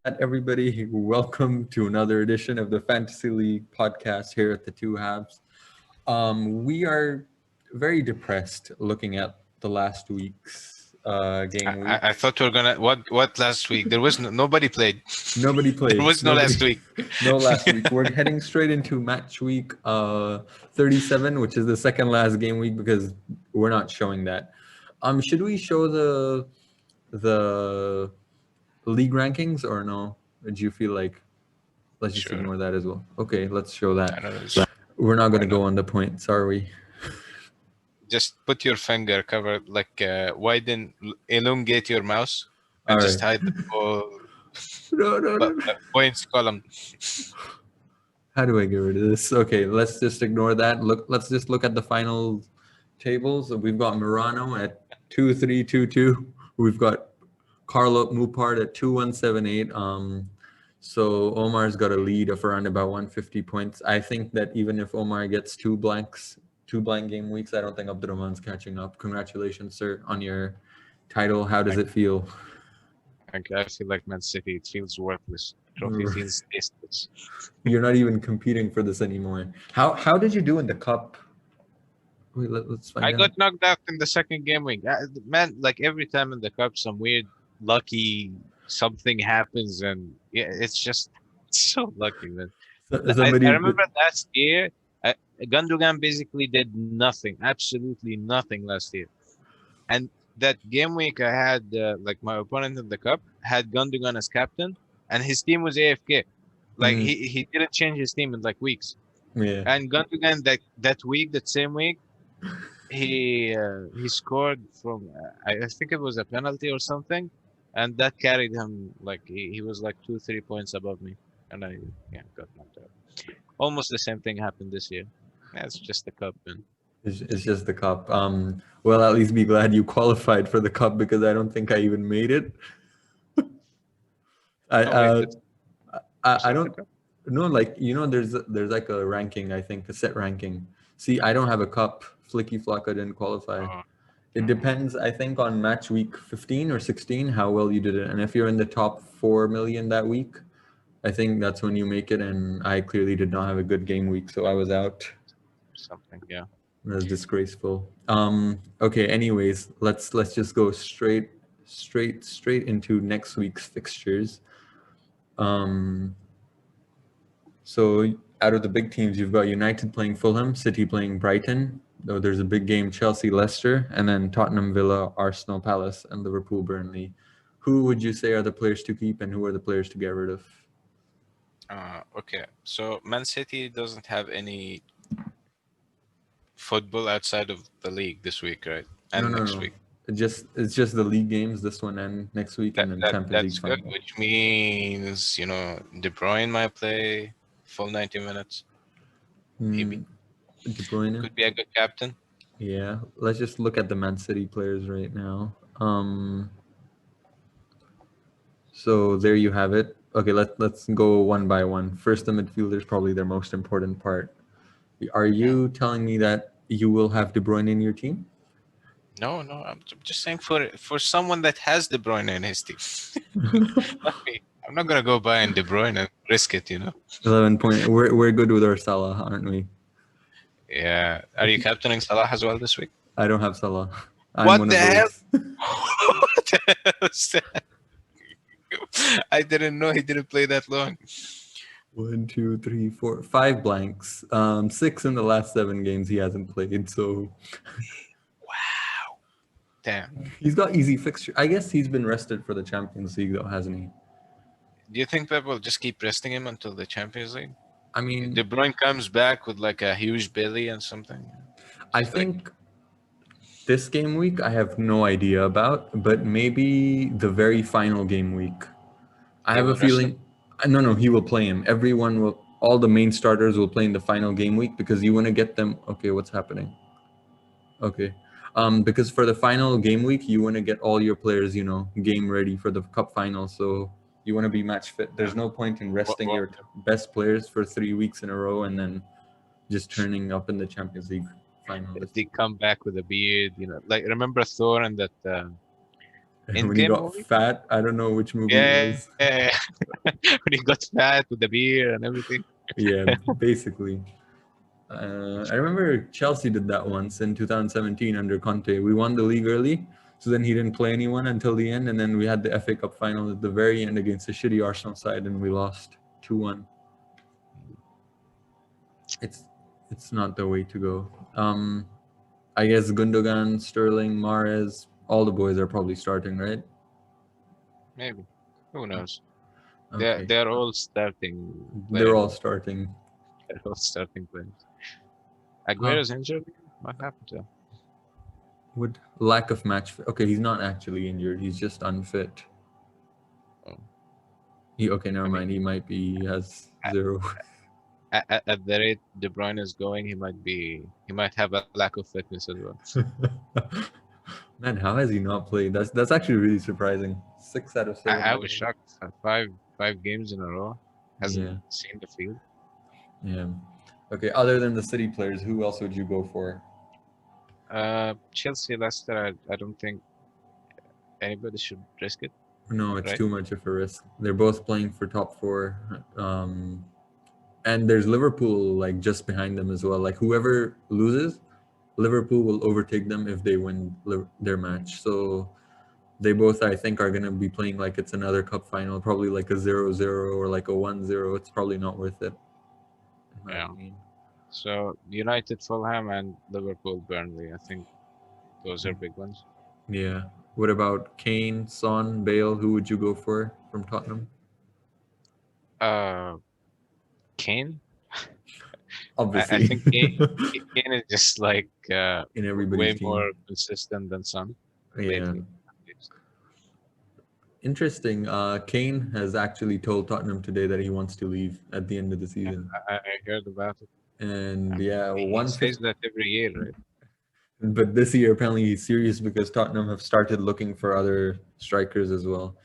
Everybody, welcome to another edition of the Fantasy League podcast here at the Two Halves. We are very depressed looking at the last week's game week. I thought we were gonna what last week? There was nobody played. Nobody There played. was no last week. No last week. We're heading straight into match week 37, which is the second last game week because we're not showing that. Should we show the league rankings or no? Do you feel like let's just Sure. ignore that as well? Okay, let's show I that. know this. We're not going to Why go on the points, are we? Just put your finger, cover widen, elongate your mouse, and All just right. hide the whole No. points column. How do I get rid of this? Okay, let's just ignore that. Let's just look at the final tables. We've got Murano at 2-3-2-2. We've got Carlo Mupard at 2-1-7-8. So Omar's got a lead of around about 150 points. I think that even if Omar gets two blank game weeks, I don't think Abdurrahman's catching up. Congratulations, sir, on your title. How does it feel? I feel like Man City. It feels worthless. Trophy feels tasteless. You're not even competing for this anymore. How did you do in the cup? Wait, let's find out. I got knocked out in the second game week. Man, like every time in the cup, some weird lucky something happens, and yeah, it's so lucky, man. I remember last year, Gundogan basically did nothing, absolutely nothing last year. And that game week, I had my opponent in the cup had Gundogan as captain, and his team was AFK. Like he didn't change his team in like weeks. Yeah. And Gundogan that same week, he scored from I think it was a penalty or something, and that carried him. Like he was like 2-3 points above me, and I got knocked out. Almost the same thing happened this year. Yeah, it's just the cup, man. It's just the cup. Well, at least be glad you qualified for the cup because I don't think I even made it. I don't know. Like there's like a ranking. I think a set ranking. See, I don't have a cup. Flicky Flocka didn't qualify. It depends, I think, on match week 15 or 16 how well you did it. And if you're in the top 4 million that week, I think that's when you make it. And I clearly did not have a good game week, so I was out. Something, yeah. That's disgraceful. Okay. Anyways, let's just go straight into next week's fixtures. So out of the big teams, you've got United playing Fulham, City playing Brighton. Though there's a big game, Chelsea, Leicester, and then Tottenham, Villa, Arsenal, Palace, and Liverpool, Burnley. Who would you say are the players to keep, and who are the players to get rid of? Okay, so Man City doesn't have any football outside of the league this week, right? And next week. It's just the league games this one and next week, and then Champions League final. Good, which means De Bruyne might play full 90 minutes. Maybe De Bruyne could be a good captain. Yeah, let's just look at the Man City players right now. So there you have it. Okay, let's go one by one. First, the midfielder is probably their most important part. Are you telling me that you will have De Bruyne in your team? No, I'm just saying for someone that has De Bruyne in his team. I'm not gonna go buy De Bruyne and risk it, 11 point. We're good with our Salah, aren't we? Yeah. Are you captaining Salah as well this week? I don't have Salah. What the hell? What the hell is that? I didn't know he didn't play that long. 1, 2, 3, 4, 5 blanks. 6 in the last 7 games he hasn't played. So. Wow. Damn. He's got easy fixture. I guess he's been rested for the Champions League, though, hasn't he? Do you think Pep will just keep resting him until the Champions League? I mean, De Bruyne comes back with like a huge belly and something. I think this game week I have no idea about, but maybe the very final game week. I have a feeling. No, he will play him. All the main starters will play in the final game week because you want to get them. Okay, what's happening? Okay. Because for the final game week, you want to get all your players, game ready for the cup final. So you want to be match fit. There's no point in resting your best players for 3 weeks in a row and then just turning up in the Champions League final. They come back with a beard, like remember Thor and that In When he game got movie? fat, I don't know which movie it Yeah, was. when he got fat with the beer and everything. Yeah, basically. I remember Chelsea did that once in 2017 under Conte. We won the league early, so then he didn't play anyone until the end, and then we had the FA Cup final at the very end against a shitty Arsenal side, and we lost 2-1. It's it's not the way to go. I guess Gundogan, Sterling, Mahrez, all the boys are probably starting, right? Maybe. Who knows? They're Okay, they're all starting they're all players. starting. They're all starting players. Huh? Aguero's injured. What happened to him? Would lack of match? Okay, he's not actually injured. He's just unfit. Oh, Okay, never I mean, mind. He might be. He has at, zero. at the rate De Bruyne is going, he might have a lack of fitness as well. Man, how has he not played? That's actually really surprising. 6 out of 7 I was games. shocked. Five games in a row Yeah, hasn't seen the field. yeah. Okay, other than the City players, who else would you go for? Chelsea, Leicester. I don't think anybody should risk it, No, it's right? too much of a risk. They're both playing for top four. And there's Liverpool like just behind them as well. Like whoever loses, Liverpool will overtake them if they win their match. So they both, I think, are going to be playing like it's another cup final, probably like a 0-0 or like a 1-0. It's probably not worth it, in my Yeah. opinion. So United, Fulham, and Liverpool, Burnley. I think those are big ones. Yeah. What about Kane, Son, Bale? Who would you go for from Tottenham? Uh, Kane. I Obviously. think Kane is just like In everybody's way team. more consistent than Son Yeah. lately. At least. Interesting. Kane has actually told Tottenham today that he wants to leave at the end of the Yeah, season. I heard about it. And Um, yeah, he says 150. that every year, right? But this year, apparently, he's serious because Tottenham have started looking for other strikers as well.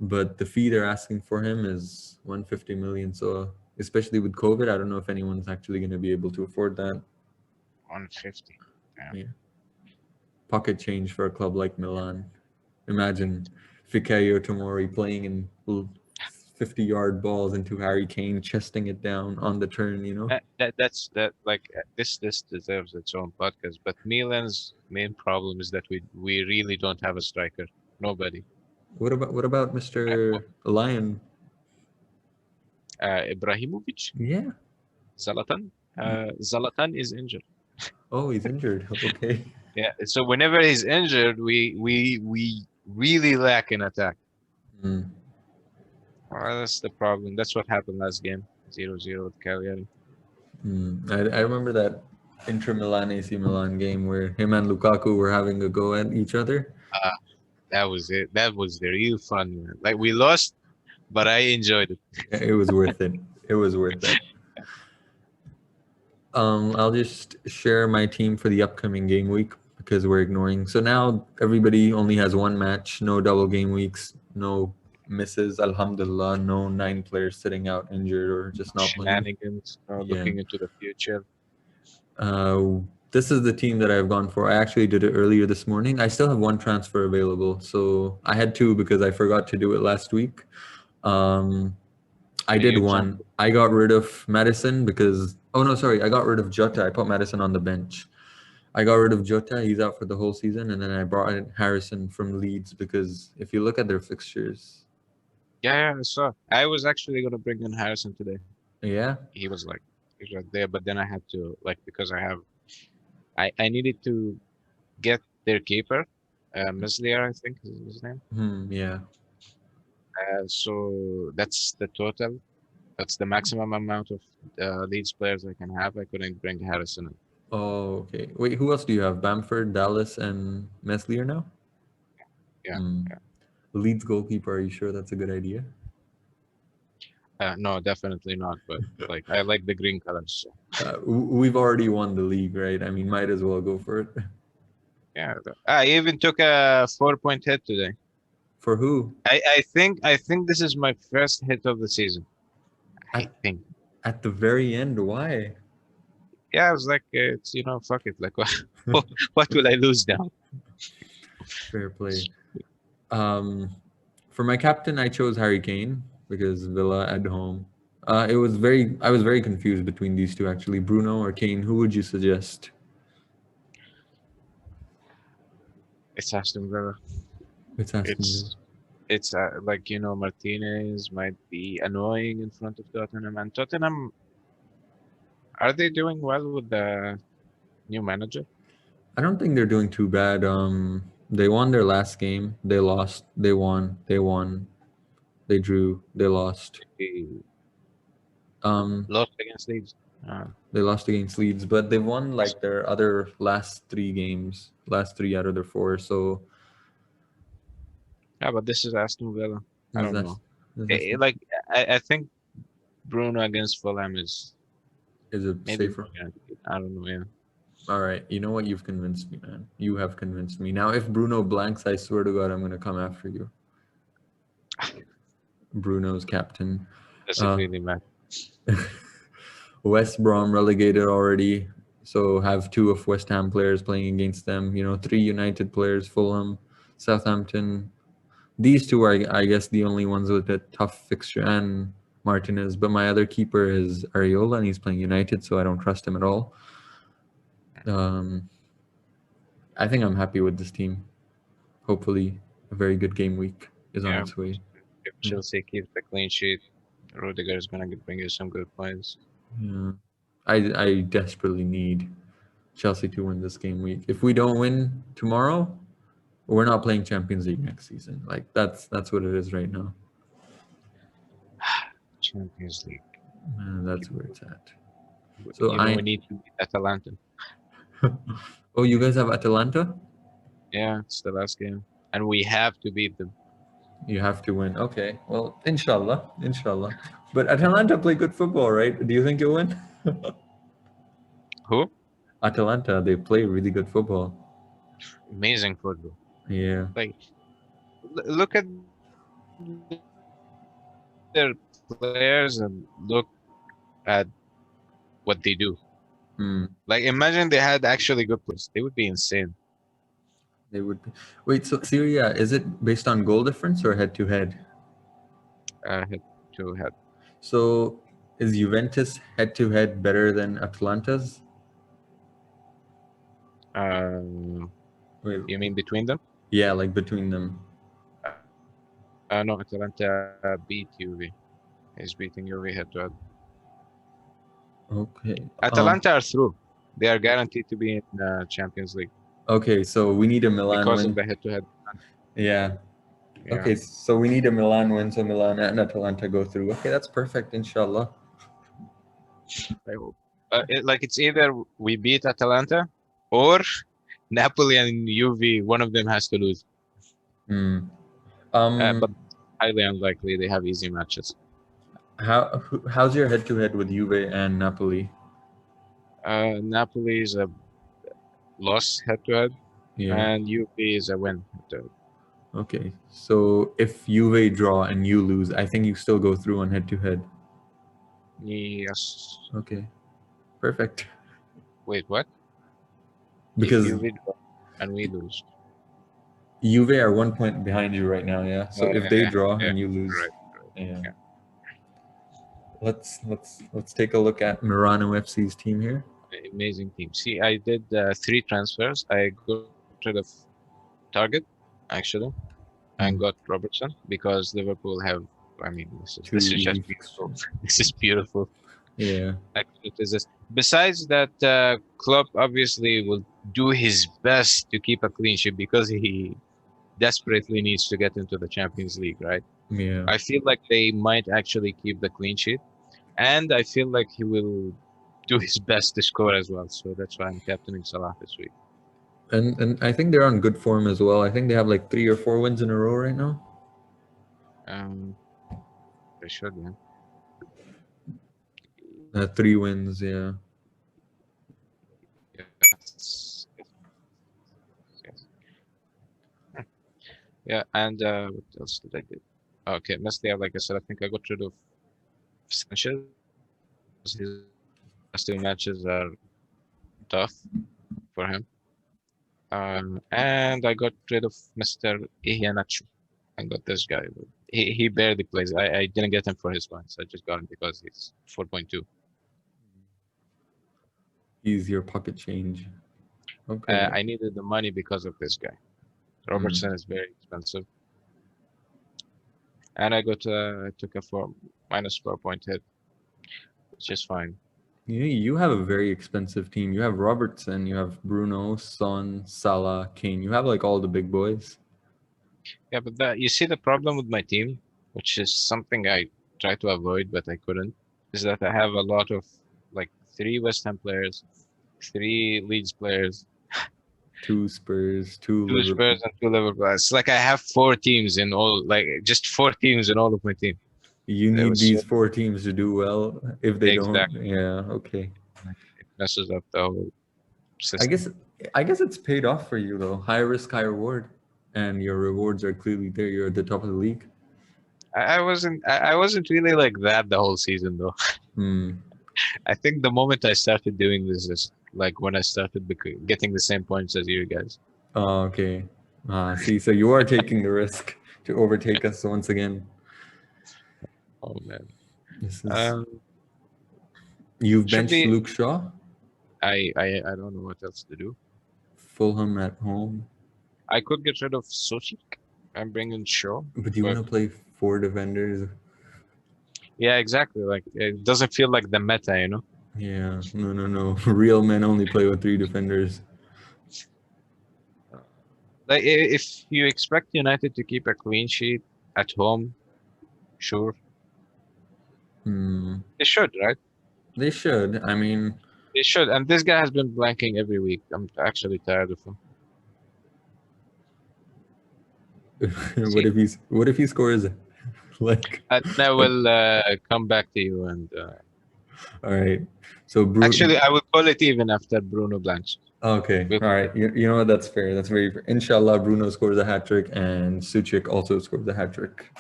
But the fee they're asking for him is 150 million. So, especially with COVID, I don't know if anyone's actually going to be able to afford that. 150. Yeah. Yeah. Pocket change for a club like Milan. Imagine Fikayo Tomori playing in 50-yard balls into Harry Kane, chesting it down on the turn, you know? That's that like this deserves its own podcast. But Milan's main problem is that we really don't have a striker. Nobody. What about Mr. Lion? Ibrahimovic, Yeah. Zlatan. Zlatan is injured. Oh, he's injured. Okay. Yeah. So whenever he's injured, we really lack in attack. Hmm. That's the problem. That's what happened last game. 0-0 with Cagliari. I remember that Inter Milan AC Milan game where him and Lukaku were having a go at each other. Uh, that was it. That was the real fun, man. Like we lost, but I enjoyed it. It was worth it. It was worth it. I'll just share my team for the upcoming game week because we're ignoring. So now everybody only has one match, no double game weeks, no misses. Alhamdulillah, no 9 players sitting out injured or just not playing. Shenanigans, Yeah. looking into the future. This is the team that I've gone for. I actually did it earlier this morning. I still have one transfer available. So I had 2 because I forgot to do it last week. I did You one. I got rid of Madison because I got rid of Jota. I put Madison on the bench. I got rid of Jota. He's out for the whole season, and then I brought in Harrison from Leeds because if you look at their fixtures, Yeah, I saw. I was actually gonna bring in Harrison today. yeah, He was right there, but then I had to because I needed to get their keeper, Meslier, I think is his name. yeah. So that's the total. That's the maximum amount of Leeds players I can have. I couldn't bring Harrison in. Oh, okay. Wait, who else do you have? Bamford, Dallas, and Meslier now? Yeah. Leeds goalkeeper. Are you sure that's a good idea? No, definitely not. But I like the green colors. So. We've already won the league, right? I mean, might as well go for it. Yeah, I even took a 4-point hit today. For who? I think this is my first hit of the season. I think. At the very end, why? Yeah, I was like, it's fuck it. Like, what will I lose now? Fair play. For my captain, I chose Harry Kane because Villa at home. I was very confused between these two actually. Bruno or Kane, who would you suggest? It's Aston Villa. It's Aston Villa. It's like Martinez might be annoying in front of Tottenham, and Tottenham, are they doing well with the new manager? I don't think they're doing too bad. They won their last game. They lost. They won. They won. They drew. They lost. They Um, lost against Leeds. they lost against Leeds, but they won like their other last three games, last three out of their four. So Yeah, but this is Aston Villa. I don't that's know. Like I think Bruno against Fulham is is it maybe safer? more guaranteed. I don't know. Yeah. All right, you know what? You've convinced me, man. You have convinced me. Now, if Bruno blanks, I swear to God, I'm gonna come after you. Bruno's captain. Does it really matter? West Brom relegated already, so have two of West Ham players playing against them. You know, three United players, Fulham, Southampton. These two are, I guess, the only ones with a tough fixture, and Martinez. But my other keeper is Areola, and he's playing United, so I don't trust him at all. I think I'm happy with this team. Hopefully, a very good game week is on Yeah. its way. If Chelsea keeps the clean sheet, Rudiger is gonna bring you some good points. Yeah. I desperately need Chelsea to win this game week. If we don't win tomorrow, we're not playing Champions League next season. Like that's what it is right now. Champions League. That's where it's at. So we need to beat Atalanta. Oh, you guys have Atalanta? Yeah, it's the last game, and we have to beat them. You have to win. Okay. Well, inshallah. But Atalanta play good football, right? Do you think you'll win? Who? Atalanta, they play really good football. Amazing football. Yeah. Like, look at their players and look at what they do. Like, imagine they had actually good players. They would be insane. They would be. Wait, so Syria, is it based on goal difference or head to head? Head to head. So is Juventus head to head better than Atalanta's? Wait, you mean between them? Yeah, like between them. No, Atalanta beat Juve. He's beating Juve head to head. Okay. Atalanta are through. They are guaranteed to be in the Champions League. Okay, so we need a Milan because win. of the head-to-head. Yeah. Okay, so we need a Milan win, so Milan and Atalanta go through. Okay, that's perfect, inshallah. I hope. It's either we beat Atalanta or Napoli and Juve, one of them has to lose. But highly unlikely. They have easy matches. How's your head-to-head with Juve and Napoli? Napoli is a loss head-to-head, and Juve is a win head-to-head. Okay, so if Juve draw and you lose, I think you still go through on head-to-head. Yes. Okay, perfect. Wait, what? Because if Juve draw and we lose. Juve are 1 point behind you right now, yeah. So if they draw and you lose, yeah. Let's take a look at Murano FC's team here. Amazing team. See, I did 3 transfers. I got rid of Target, actually, and got Robertson because Liverpool have. I mean, this is just beautiful. This is beautiful. Yeah. Besides that, Klopp obviously will do his best to keep a clean sheet because he desperately needs to get into the Champions League, right? Yeah. I feel like they might actually keep the clean sheet, and I feel like he will do his best to score as well. So that's why I'm captaining Salah this week. And I think they're on good form as well. I think they have like 3 or 4 wins in a row right now. They should, yeah. 3 wins, yeah. Yes. Yeah, and what else did I do? Okay, mostly, like I said, I think I got rid of Sanchez. His last 2 matches are tough for him. And I got rid of Mr. Iheanacho. I got this guy. But he barely plays. I didn't get him for his points. I just got him because he's 4.2. He's your pocket change. Okay. I needed the money because of this guy. Robertson is very expensive, and I took a -4 point hit, which is fine. You have a very expensive team. You have Robertson, you have Bruno, Son, Salah, Kane. You have like all the big boys. Yeah, but you see the problem with my team, which is something I try to avoid, but I couldn't, is that I have a lot of like 3 West Ham players, 3 Leeds players, 2 Spurs, 2 2 Liverpool. Spurs, and 2 Liverpool. It's like I have 4 teams in all, like just 4 teams in all of my team. You need these 4 teams to do well. If they don't, yeah, okay. It messes up the whole I system. guess it's paid off for you though. High risk, high reward, and your rewards are clearly there. You're at the top of the league. I wasn't really like that the whole season though. I think the moment I started doing this is like when I started getting the same points as you guys. Oh, okay. See, so you are taking the risk to overtake us once again. Oh man. This is. You've benched Luke Shaw? I don't know what else to do. Fulham at home. I could get rid of Sochik and bring in Shaw. But you want to play 4 defenders? Yeah, exactly. Like it doesn't feel like the meta, you know? Yeah, no. Real men only play with 3 defenders. Like if you expect United to keep a clean sheet at home, sure. They should, right? They should. I mean, they should. And this guy has been blanking every week. I'm actually tired of him. What if he scores like? I will come back to you and. All right. So actually, I will call it even after Bruno blanks. Okay. All right. You know what? That's fair. That's very fair. Inshallah, Bruno scores a hat trick and Suchik also scores a hat trick.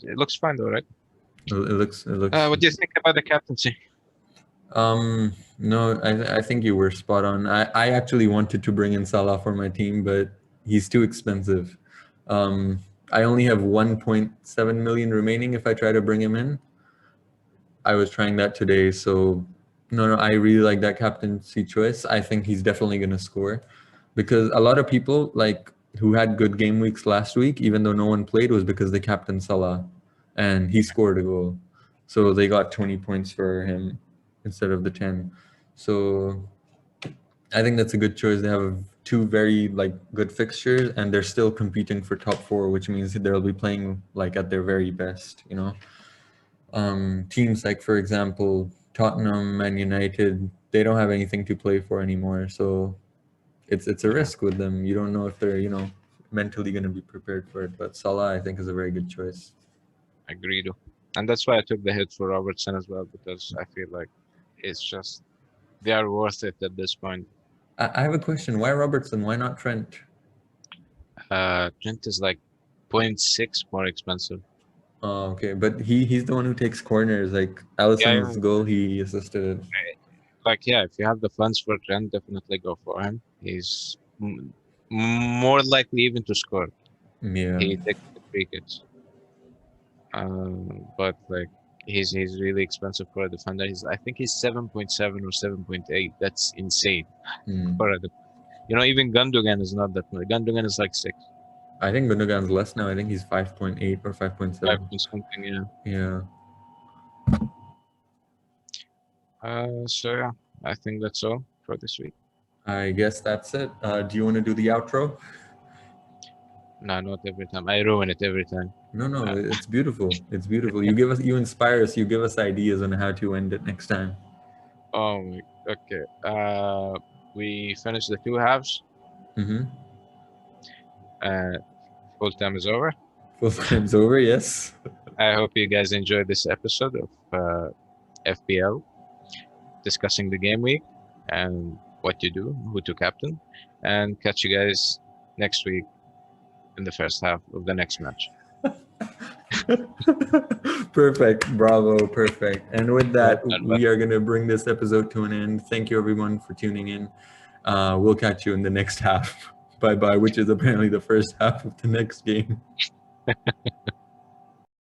It looks fine though, right? It looks. What do you think about the captaincy? No, I think you were spot on. I actually wanted to bring in Salah for my team, but he's too expensive. I only have 1.7 million remaining if I try to bring him in. I was trying that today, so no, I really like that captaincy choice. I think he's definitely going to score because a lot of people like who had good game weeks last week, even though no one played, was because they captained Salah and he scored a goal. So they got 20 points for him instead of the 10. So I think that's a good choice. They have 2 very like good fixtures and they're still competing for top 4, which means they'll be playing like at their very best, you know. Teams like, for example, Tottenham and United, they don't have anything to play for anymore. So it's a risk with them. You don't know if they're, mentally going to be prepared for it. But Salah, I think, is a very good choice. Agreed. And that's why I took the hit for Robertson as well, because I feel like it's just, they are worth it at this point. I have a question. Why Robertson? Why not Trent? Trent is like 0.6 more expensive. Oh, okay. But he's the one who takes corners. Like Alisson's goal, he assisted it. Like, yeah, if you have the funds for Trent, definitely go for him. He's more likely even to score. Yeah. He takes the free kicks. But like he's really expensive for a defender. I think he's 7.7 or 7.8. That's insane. For even Gundogan is not that much. Gundogan is like 6. I think Gundogan's less now. I think he's 5.8 or 5.7. 5 something, yeah. Yeah. So yeah, I think that's all for this week. I guess that's it. Do you want to do the outro? No, not every time. I ruin it every time. No, it's beautiful. It's beautiful. You inspire us. You give us ideas on how to end it next time. Oh, okay. We finished the 2 halves. Full time is over. Full time's over. Yes. I hope you guys enjoyed this episode of FPL, discussing the game week and what you do, who to captain, and catch you guys next week in the first half of the next match. Perfect. Bravo. Perfect. And with Well that, done, man. we are going to bring this episode to an end. Thank you, everyone, for tuning in. We'll catch you in the next half. Bye bye, which is apparently the first half of the next game.